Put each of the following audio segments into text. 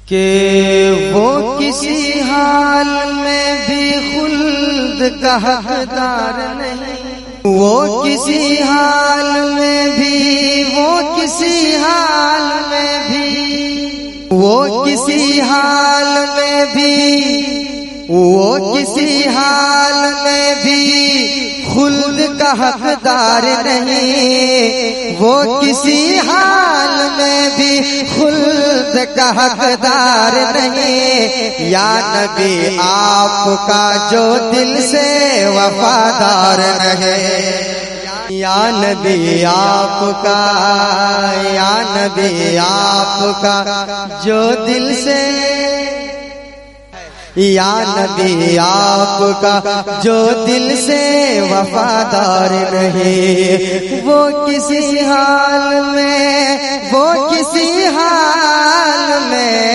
کہ وہ کسی حال میں بھی خلد کا حقدار نہیں، وہ کسی حال میں بھی، وہ کسی حال میں بھی، وہ کسی حال میں بھی، وہ کسی حال میں بھی خلد کا حقدار نہیں، وہ کسی حال میں بھی خلد کا حقدار نہیں۔ یا نبی آپ کا جو دل سے وفادار نہیں، یا نبی آپ کا، یا نبی آپ کا جو دل سے، یا نبی آپ کا جو دل سے وفادار نہیں، وہ کسی حال میں، وہ کسی حال میں،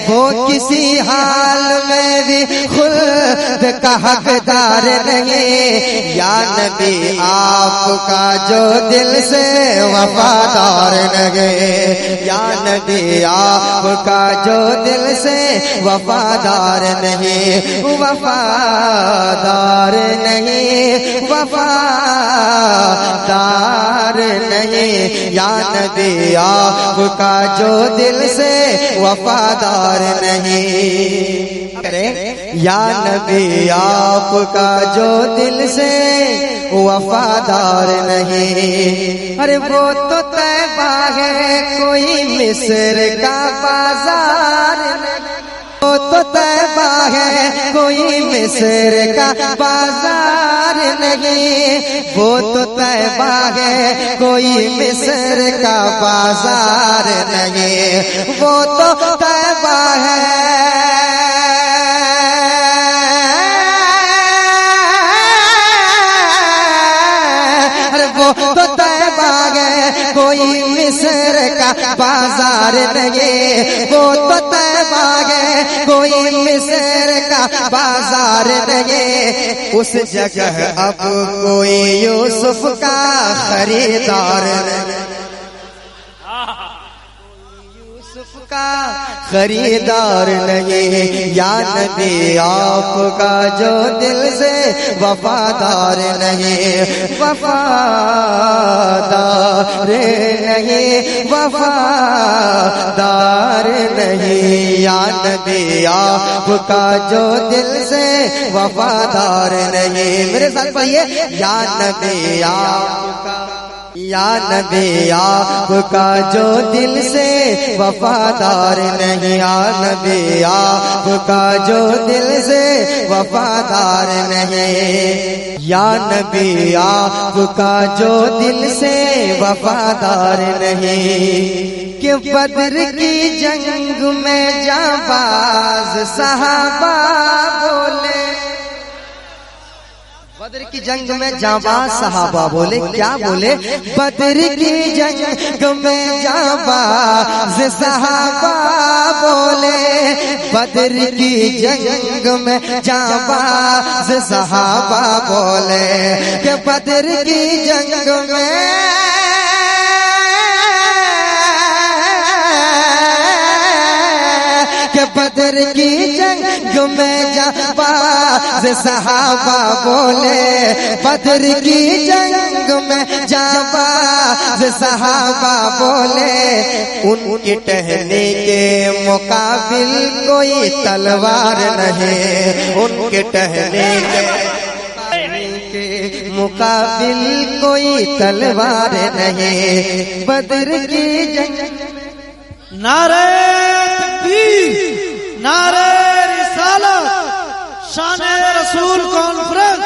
وہ کسی حال میں بھی خلد کا حقدار نہیں۔ یا نبی آپ کا جو دل سے وفادار نہیں، یا نبی آپ کا جو دل سے وفادار نہیں، وفادار نہیں، وفادار نہیں۔ یا نبی آپ کا جو دل سے وفادار نہیں، یا نبی آپ کا جو دل سے وفادار نہیں۔ ارے وہ تو طیبہ ہے کوئی مصر کا بازار نہیں، وہ تو طیبہ ہے کوئی مصر کا بازار نہیں، وہ تو طیبہ ہے کوئی مصر کا بازار نہیں، وہ تو طیبہ ہے، وہ تو طیبہ ہے کوئی مصر کا بازار نہیں، وہ تو طیبہ ہے کوئی مصر کا بازار نہیں۔ اس جگہ اب کوئی یوسف کا خریدار نہیں، یوسف کا خریدار نہیں۔ یا نبی آپ کا جو دل سے وفادار نہیں، وفادار نہیں، وفادار نہیں۔ یا نبی آپ کا جو دل سے وفادار نہیں، میرے ساتھ پڑھیے، یا نبی آپ کا، یا نبی آپ کا جو دل سے وفادار نہیں، یا نبی آپ کا جو دل سے وفادار نہیں، یا نبی آپ کا جو دل سے وفادار نہیں۔ کہ بدر کی جنگ میں جانباز صحابہ بولے، بدر کی جنگ میں جانباز صحابہ بولے، کیا بولے؟ بدر کی جنگ میں جانباز صحابہ بولے، بدر کی جنگ میں جانباز صحابہ بولے، کہ بدر کی جنگ میں، کہ بدر کی جنگ میں جانباز صحابہ بولے، بدر کی جنگ میں جانباز صحابہ بولے، ان کی ٹہنی کے مقابل کوئی تلوار نہیں، ان کے ٹہنی کے مقابل کوئی تلوار نہیں۔ بدر کی جنگ، نعرہ تکبیر، نعرہ رسالت، شان رسول کانفرنس،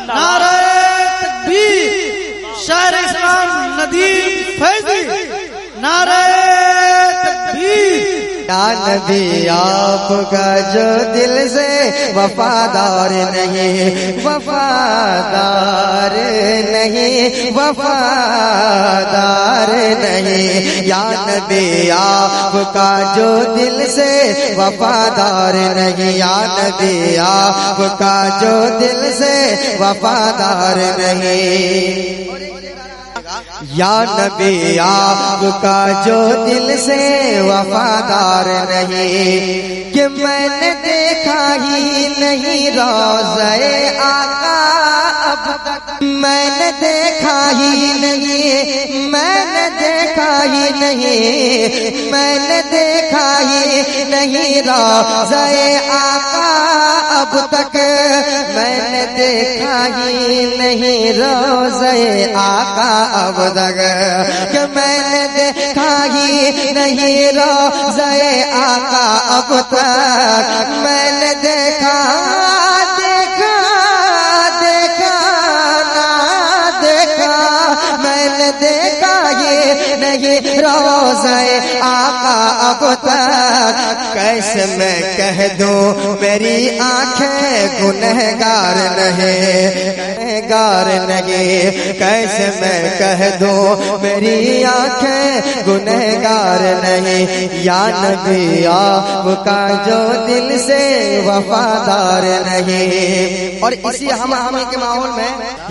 نعرہ تکبیر، شاعر اسلام ندیم فیضی، نعرہ تکبیر۔ یا نبی آپ کا جو دل سے وفادار نہیں، وفادار نہیں، وفادار نہیں۔ یا نبی آپ کا جو دل سے وفادار نہیں، یا نبی آپ کا جو دل سے وفادار نہیں۔ یا نبی آپ کا جو دل سے وفادار نہیں، کہ میں نے دیکھا ہی نہیں روضہ آقا اب تک، میں نے دیکھا ہی نہیں، میں نے دیکھا ہی نہیں، میں نے دیکھا ہی نہیں روضہ آقا اب تک، میں نے دیکھا ہی نہیں روضہ آقا اب تک، کہ میں نے دیکھا ہی نہیں روضہ آقا اب تک، میں نے دیکھا دیکھا دیکھا نہ دیکھا، میں نے دیکھا ہی نہیں روضہ آقا اب تک، کیسے میں کہہ دوں میری آنکھیں گنہگار نہیں، گنہگار نہیں، کیسے میں کہہ دوں میری آنکھیں گنہگار نہیں، یا نبی آپ کا جو دل سے وفادار نہیں۔ اور اسی ہم کے ماحول میں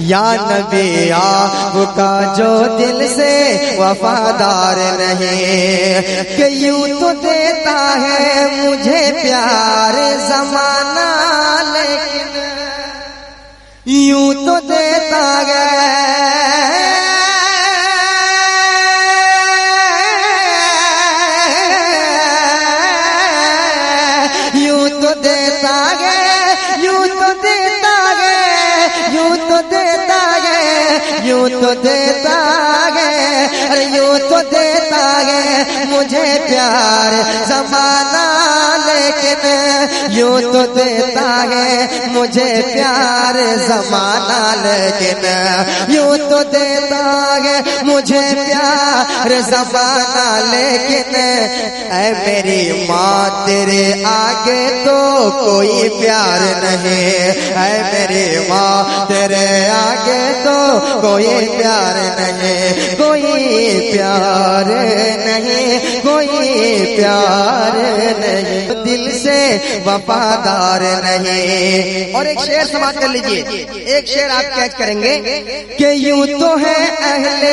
یا نبی آپ کا جو دل سے وفادار نہیں، کہ یوں تو دیتا ہے مجھے پیار زمانہ، لیکن یوں تو دیتا ہے یوں تو دیتا ہے، یوں تو دیتا ہے، یوں تو دیتا ہے، یوں تو دیتا ہے، ارے یوں تو دیتا ہے مجھے پیار زمانہ، لیکن یوں تو دیتا ہے مجھے پیار زمانہ، لیکن یوں تو دیتا ہے مجھے پیار زمانہ، لیکن اے میری ماں تیرے آگے تو کوئی پیار نہیں، اے میری ماں تیرے آگے تو کوئی پیار نہیں، کوئی پیار نہیں، کوئی پیار نہیں، دل سے وفادار نہیں۔ اور ایک شعر سماعت کر لیجئے، ایک شعر آپ کیچ کریں گے کہ یوں تو ہے اہل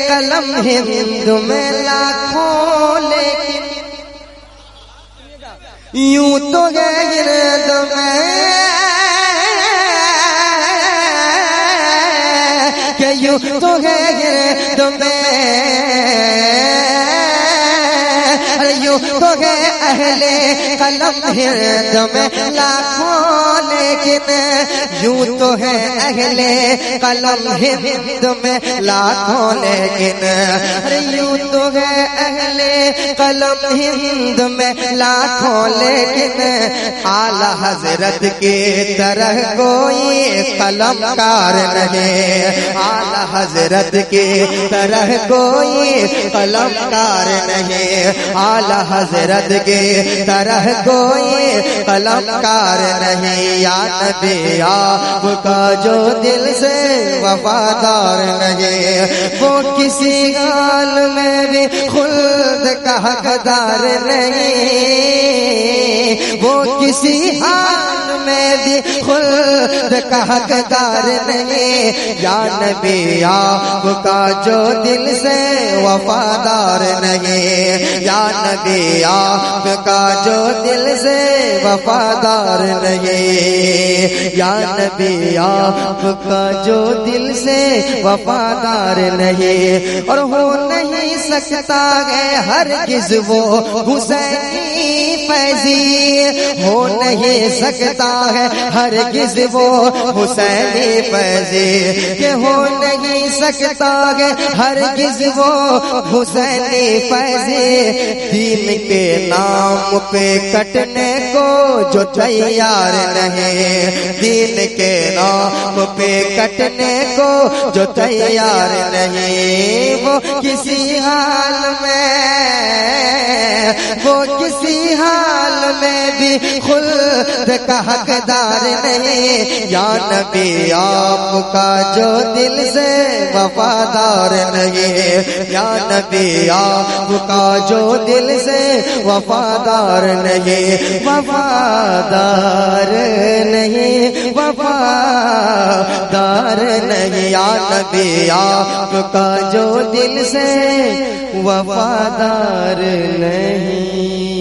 قلم ہند میں لاکھوں، لیکن یوں تو ہے گرد میں، کہ یوں تو ہے گرد میں، یوں تو ہے اہل قلم ہند میں لاکھوں، لیکن یوں تو ہے اہل قلم ہند میں لاکھوں، لیکن یوں تو ہے اہل قلم ہند میں لاکھوں، لیکن اعلی حضرت کی طرح کوئی قلم کار نہیں، اعلی حضرت کی طرح کوئی قلم کار نہیں، اعلی حضرت کی طرح کوئی قلم کار نہیں، یا نبی آپ کا جو دل سے وفادار نہیں، وہ کسی حال میں بھی خلد کا حقدار نہیں، وہ کسی حال میں بھی خلد کا حقدار نہیں، یا نبی آپ کا جو دل سے وفادار نہیں، یا نبی آپ کا جو دل سے وفادار نہیں، یا نبی آپ کا جو دل سے وفادار نہیں، اور ہو نہیں سکتا ہے ہرگز وہ حسینی فیضی، ہو نہیں سکتا ہے ہرگز وہ حسینی فیضی، کہ ہو نہیں سکتا ہے ہرگز وہ حسینی فیضی، دین کے نام پہ کٹنے کو جو تیار نہیں، دین کے نام پہ کٹنے کو جو تیار نہیں، وہ کسی حال میں، وہ کسی حال میں بھی خلد کا حقدار نہیں، یا نبی آپ کا جو دل سے وفادار نہیں، یا نبی آپ کا جو دل سے وفادار نہیں، وفادار نہیں، وفادار دار نہیں، یا نبی آپ کا جو دل سے وفادار نہیں۔